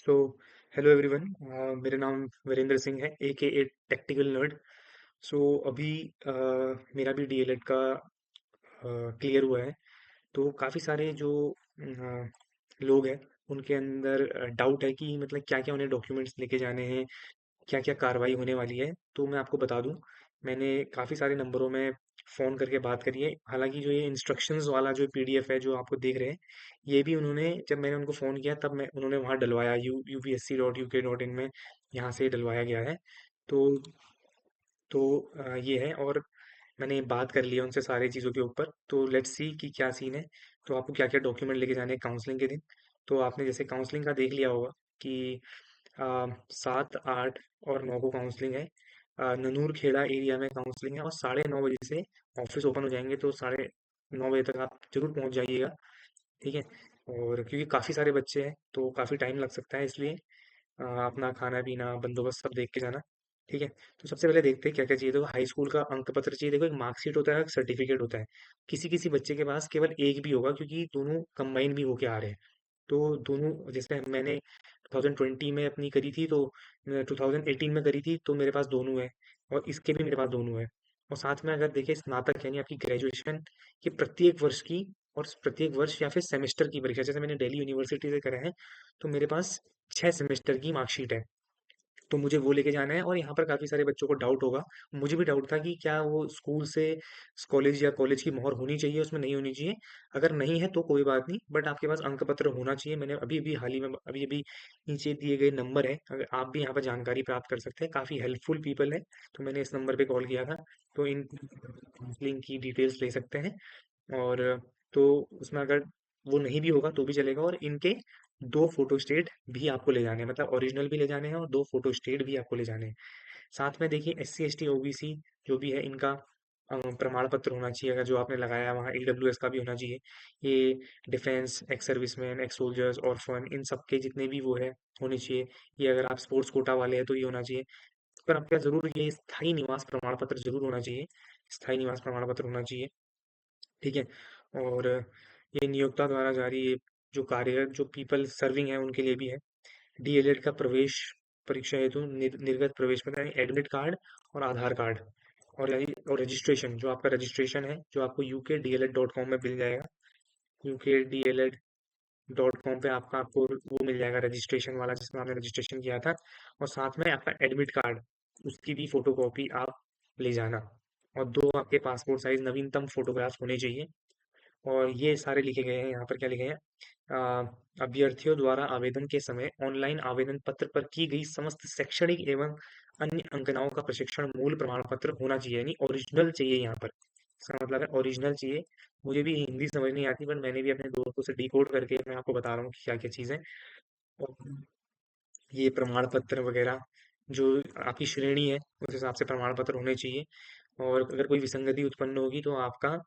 So hello everyone. मेरा नाम वीरेंद्र सिंह है, ए के ए टेक्निकल नर्ड। सो अभी मेरा भी डीएलएड का क्लियर हुआ है। तो काफ़ी सारे जो लोग हैं उनके अंदर डाउट है कि मतलब क्या क्या उन्हें डॉक्यूमेंट्स लेके जाने हैं, क्या क्या कार्रवाई होने वाली है। तो मैं आपको बता दूं, मैंने काफ़ी सारे नंबरों में फ़ोन करके बात करी है। हालांकि जो ये इंस्ट्रक्शंस वाला जो पीडीएफ है जो आपको देख रहे हैं, ये भी उन्होंने, जब मैंने उनको फ़ोन किया तब मैं उन्होंने वहाँ डलवाया, upsc.uk.in में यहाँ से डलवाया गया है। तो ये है। और मैंने बात कर ली है उनसे सारी चीज़ों के ऊपर। तो लेट्स सी कि क्या सीन है। तो आपको क्या क्या डॉक्यूमेंट लेके जाने हैं काउंसलिंग के दिन। तो आपने जैसे काउंसलिंग का देख लिया होगा कि 7, 8 और 9 को काउंसलिंग है। ननूर खेड़ा एरिया में काउंसलिंग है और 9:30 बजे से ऑफिस ओपन हो जाएंगे। तो 9:30 बजे तक आप जरूर पहुंच जाइएगा। ठीक है। और क्योंकि काफ़ी सारे बच्चे हैं तो काफ़ी टाइम लग सकता है, इसलिए अपना खाना पीना बंदोबस्त सब देख के जाना। ठीक है। तो सबसे पहले देखते हैं क्या क्या चाहिए। देखो, हाई स्कूल का अंक पत्र चाहिए। देखो, एक मार्कशीट होता है, एक सर्टिफिकेट होता है। किसी किसी बच्चे के पास केवल एक भी होगा क्योंकि दोनों कंबाइन भी होके आ रहे हैं। तो दोनों, जैसे मैंने 2020 में अपनी करी थी, तो 2018 में करी थी, तो मेरे पास दोनों है। और इसके भी मेरे पास दोनों है। और साथ में अगर देखें, स्नातक यानी आपकी ग्रेजुएशन की प्रत्येक वर्ष की, और प्रत्येक वर्ष या फिर सेमेस्टर की परीक्षा, जैसे मैंने दिल्ली यूनिवर्सिटी से करा है, तो मेरे पास 6 सेमेस्टर की मार्कशीट है। तो मुझे वो लेके जाना है। और यहाँ पर काफ़ी सारे बच्चों को डाउट होगा, मुझे भी डाउट था कि क्या वो स्कूल से कॉलेज या कॉलेज की मोहर होनी चाहिए, उसमें नहीं होनी चाहिए। अगर नहीं है तो कोई बात नहीं, बट आपके पास अंक पत्र होना चाहिए। मैंने अभी अभी हाल ही में, अभी अभी नीचे दिए गए नंबर है, अगर आप भी यहाँ पर जानकारी प्राप्त कर सकते हैं, काफ़ी हेल्पफुल पीपल है। तो मैंने इस नंबर पे कॉल किया था। तो इन काउंसलिंग की डिटेल्स ले सकते हैं। और तो उसमें अगर वो नहीं भी होगा तो भी चलेगा। और इनके 2 फोटो स्टेट भी आपको ले जाने हैं, मतलब ओरिजिनल भी ले जाने हैं और 2 फोटो स्टेट भी आपको ले जाने हैं। साथ में देखिए, SC ST OBC जो भी है, इनका प्रमाण पत्र होना चाहिए। अगर जो आपने लगाया है वहाँ EWS का भी होना चाहिए। ये defence, ex serviceman, ex soldiers, orphan, इन सब के जितने भी वो है, होने चाहिए। ये अगर आप स्पोर्ट्स कोटा वाले हैं तो ये होना चाहिए। पर आपका ज़रूर ये स्थायी निवास प्रमाण पत्र ज़रूर होना चाहिए। स्थायी निवास प्रमाण पत्र होना चाहिए। ठीक है। और ये नियोक्ता द्वारा जारी, ये जो कार्यरत जो पीपल सर्विंग है उनके लिए भी है। डीएलएड का प्रवेश परीक्षा हेतु निर्गत प्रवेश पत्र यानी एडमिट कार्ड और आधार कार्ड, और रजिस्ट्रेशन, जो आपका रजिस्ट्रेशन है जो आपको UKDLED.com में मिल जाएगा। UKDLED.com पे आपको वो मिल जाएगा, रजिस्ट्रेशन वाला जिसमें आपने रजिस्ट्रेशन किया था। और साथ में आपका एडमिट कार्ड, उसकी भी फोटो कॉपी आप ले जाना। और 2 आपके पासपोर्ट साइज नवीनतम फोटोग्राफ होने चाहिए। और ये सारे लिखे गए हैं यहाँ पर, क्या लिखे हैं, अभ्यर्थियों द्वारा आवेदन के समय ऑनलाइन आवेदन पत्र पर की गई समस्त शैक्षणिक एवं अन्य अंकनाओं का प्रशिक्षण मूल प्रमाण पत्र होना चाहिए, यानी ओरिजिनल चाहिए यहाँ पर। इसका मतलब है ओरिजिनल चाहिए। मुझे भी हिंदी समझ नहीं आती, पर मैंने भी अपने दोस्तों से डिकोड करके मैं आपको बता रहा हूँ कि क्या क्या चीज़ें। और ये प्रमाण पत्र वगैरह, जो आपकी श्रेणी है उस हिसाब से प्रमाण पत्र होने चाहिए। और अगर कोई विसंगति उत्पन्न होगी तो आपका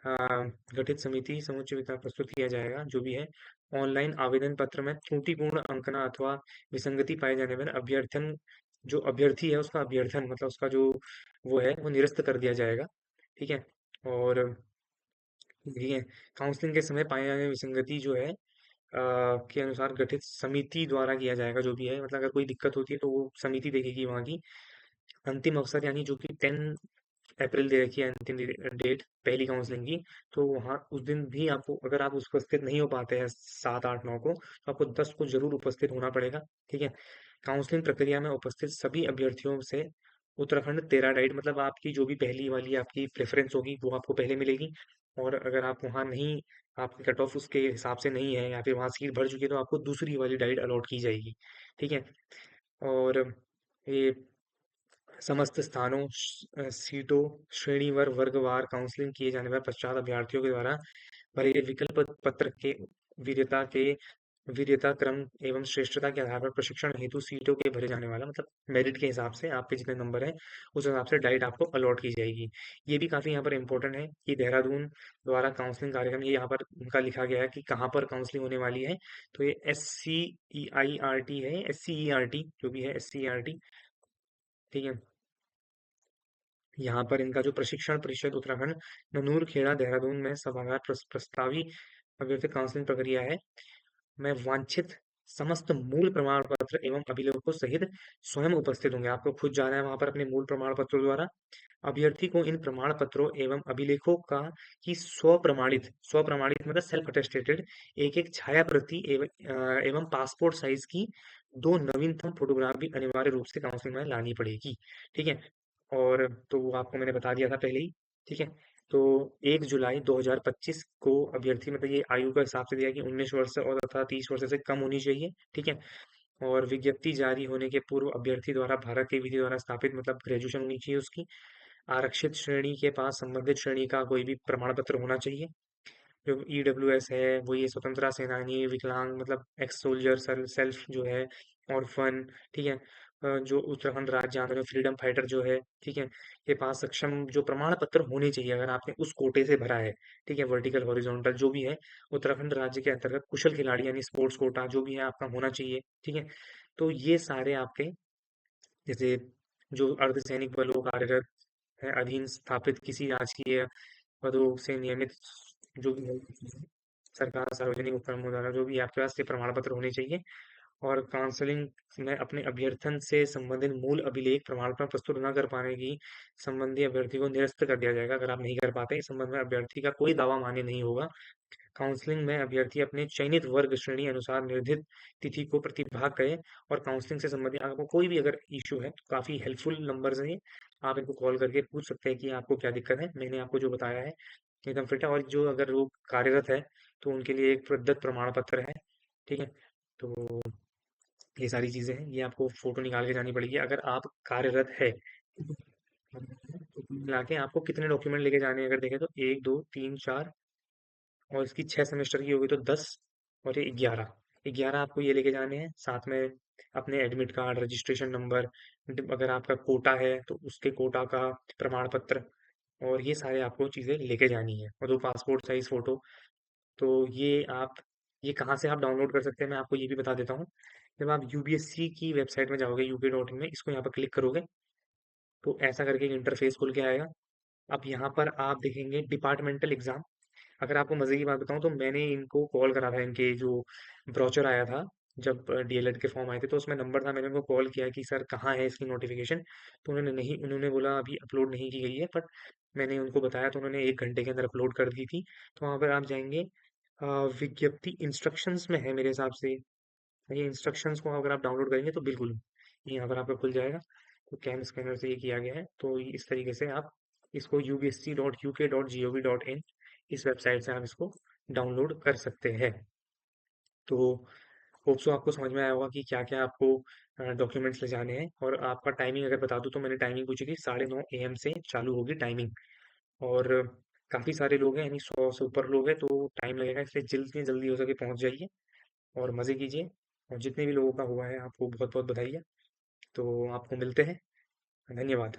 गठित समिति समुच्चय विचार प्रस्तुत किया जाएगा, जो भी है। ऑनलाइन आवेदन पत्र में त्रुटिपूर्ण अंकना अथवा विसंगति पाए जाने पर अभ्यर्थन, जो अभ्यर्थी है उसका अभ्यर्थन, मतलब उसका जो वो है वो निरस्त कर दिया जाएगा। ठीक है। और ठीक है, काउंसलिंग के समय पाए जाने विसंगति जो है के अनुसार गठित समिति द्वारा किया जाएगा, जो भी है। मतलब अगर कोई दिक्कत होती है तो वो समिति देखेगी वहाँ की। अंतिम अवसर यानी जो कि 10 अप्रैल दे रखी है, अंतिम डेट पहली काउंसलिंग की। तो वहाँ उस दिन भी आपको, अगर आप उपस्थित नहीं हो पाते हैं 7, 8, 9 को, तो आपको 10 को जरूर उपस्थित होना पड़ेगा। ठीक है। काउंसलिंग प्रक्रिया में उपस्थित सभी अभ्यर्थियों से उत्तराखंड तेरा डाइट, मतलब आपकी जो भी पहली वाली आपकी प्रेफरेंस होगी वो आपको पहले मिलेगी। और अगर आप वहाँ नहीं, आपकी कट ऑफ उसके हिसाब से नहीं है या फिर वहाँ सीट भर चुकी है, तो आपको दूसरी वाली डाइट अलॉट की जाएगी। ठीक है। और ये समस्त स्थानों, सीटों, श्रेणीवार वर्गवार काउंसलिंग किए जाने पर पश्चात अभ्यर्थियों के द्वारा भरे गए विकल्प पत्र के वीर्यता के वीर्यता क्रम एवं श्रेष्ठता के आधार पर प्रशिक्षण हेतु सीटों के भरे जाने वाला, मतलब मेरिट के हिसाब से आपके जितने नंबर है उस हिसाब से डाइट आपको अलॉट की जाएगी। ये भी काफ़ी यहाँ पर इम्पोर्टेंट है कि देहरादून द्वारा काउंसलिंग कार्यक्रम, ये यहाँ पर उनका लिखा गया है कि कहाँ पर काउंसलिंग होने वाली है। तो ये SCEIRT है, SCERT जो भी है, SCERT। ठीक है। यहाँ पर इनका जो प्रशिक्षण परिषद उत्तराखंड ननूर खेड़ा देहरादून में सभागार प्रस्तावी अभ्यर्थी काउंसलिंग प्रक्रिया है। मैं वांछित समस्त मूल प्रमाण पत्र एवं अभिलेखों सहित स्वयं उपस्थित होंगे। आपको खुद जाना है वहां पर अपने मूल प्रमाण पत्रों द्वारा। अभ्यर्थी को इन प्रमाण पत्रों एवं अभिलेखों का की स्वप्रमाणित मतलब सेल्फ अटेस्टेटेड एक एक छाया प्रति एवं पासपोर्ट साइज की दो नवीनतम फोटोग्राफ भी अनिवार्य रूप से काउंसलिंग में लानी पड़ेगी। ठीक है। और तो वो आपको मैंने बता दिया था पहले ही। ठीक है। तो 1 जुलाई 2025 को अभ्यर्थी मतलब ये आयु का हिसाब से दिया कि 19 वर्ष और तथा 30 वर्ष से कम होनी चाहिए। ठीक है। और विज्ञप्ति जारी होने के पूर्व अभ्यर्थी द्वारा भारत के विधि द्वारा स्थापित मतलब ग्रेजुएशन होनी चाहिए उसकी। आरक्षित श्रेणी के पास संबंधित श्रेणी का कोई भी प्रमाण पत्र होना चाहिए। जो ईडब्ल्यूएस है वो ये स्वतंत्रता सेनानी, विकलांग मतलब एक्स सोल्जर, सेल्फ जो है, ऑर्फन। ठीक है। जो उत्तराखंड राज्य आंदोलन फ्रीडम फाइटर जो है, ठीक है, के पास सक्षम जो प्रमाण पत्र होने चाहिए अगर आपने उस कोटे से भरा है। ठीक है। वर्टिकल हॉरिजॉन्टल जो भी है, उत्तराखंड राज्य के अंतर्गत कुशल खिलाड़ी यानी स्पोर्ट्स कोटा जो भी है आपका होना चाहिए। ठीक है। तो ये सारे आपके जैसे जो अर्धसैनिक बलों कार्यरत है अधीन स्थापित किसी राजकीय पदों से नियमित जो भी है सरकार सार्वजनिक उपक्रमों द्वारा जो भी आपके पास ये प्रमाण पत्र होने चाहिए। और काउंसलिंग में अपने अभ्यर्थन से संबंधित मूल अभिलेख प्रमाण पत्र प्रस्तुत न कर पाने की संबंधी अभ्यर्थी को निरस्त कर दिया जाएगा। अगर आप नहीं कर पाते इस संबंध में अभ्यर्थी का कोई दावा मान्य नहीं होगा। काउंसलिंग में अभ्यर्थी अपने चयनित वर्ग श्रेणी अनुसार निर्धारित तिथि को प्रतिभाग करे। और काउंसलिंग से संबंधित आपको कोई भी अगर इशू है तो काफ़ी हेल्पफुल नंबर्स हैं ये। आप इनको कॉल करके पूछ सकते हैं कि आपको क्या दिक्कत है। मैंने आपको जो बताया है एकदम फिट है। और जो अगर लोग कार्यरत है तो उनके लिए एक प्रदत्त प्रमाण पत्र है। ठीक है। तो ये सारी चीज़ें हैं, ये आपको फ़ोटो निकाल के जानी पड़ेगी अगर आप कार्यरत है। तो कुल मिला के आपको कितने डॉक्यूमेंट लेके जाने हैं अगर देखें तो 1, 2, 3, 4 और इसकी 6 सेमेस्टर की होगी तो 10 और ये 11। 11 आपको ये लेके जाने हैं, साथ में अपने एडमिट कार्ड, रजिस्ट्रेशन नंबर, अगर आपका कोटा है तो उसके कोटा का प्रमाण पत्र और ये सारे आपको चीज़ें लेके जानी है। और 2 पासपोर्ट साइज़ फ़ोटो। तो ये कहाँ से आप डाउनलोड कर सकते हैं मैं आपको ये भी बता देता हूँ। जब आप यूपीएससी की वेबसाइट में जाओगे यूपी.in में इसको यहाँ पर क्लिक करोगे तो ऐसा करके एक इंटरफेस खुल के आएगा। अब यहाँ पर आप देखेंगे डिपार्टमेंटल एग्जाम। अगर आपको मजे की बात बताऊं तो मैंने इनको कॉल करा था इनके जो ब्रोचर आया था जब डीएलएड के फॉर्म आए थे तो उसमें नंबर था। मैंने उनको कॉल किया कि सर कहाँ है इसकी नोटिफिकेशन। तो उन्होंने बोला अभी अपलोड नहीं की गई है। बट मैंने उनको बताया तो उन्होंने 1 घंटे के अंदर अपलोड कर दी थी। तो वहाँ पर आप जाएंगे अ, विज्ञप्ति इंस्ट्रक्शंस में है मेरे हिसाब से। ये इंस्ट्रक्शंस को अगर आप डाउनलोड करेंगे तो बिल्कुल ये यहाँ पर आपका खुल जाएगा। तो कैम स्कैनर से ये किया गया है। तो इस तरीके से आप इसको upsc.uk.gov.in इस वेबसाइट से आप इसको डाउनलोड कर सकते हैं। तो होप सो आपको समझ में आया होगा कि क्या क्या आपको डॉक्यूमेंट्स ले जाने हैं। और आपका टाइमिंग अगर बता दूं तो मैंने टाइमिंग पूछी थी 9:30 AM से चालू होगी टाइमिंग। और काफ़ी सारे लोग हैं यानी 100 से ऊपर लोग हैं तो टाइम लगेगा इसलिए जितनी जल्दी हो सके पहुंच जाइए और मज़े कीजिए। और जितने भी लोगों का हुआ है आपको बहुत बहुत बधाई है। तो आपको मिलते हैं। धन्यवाद।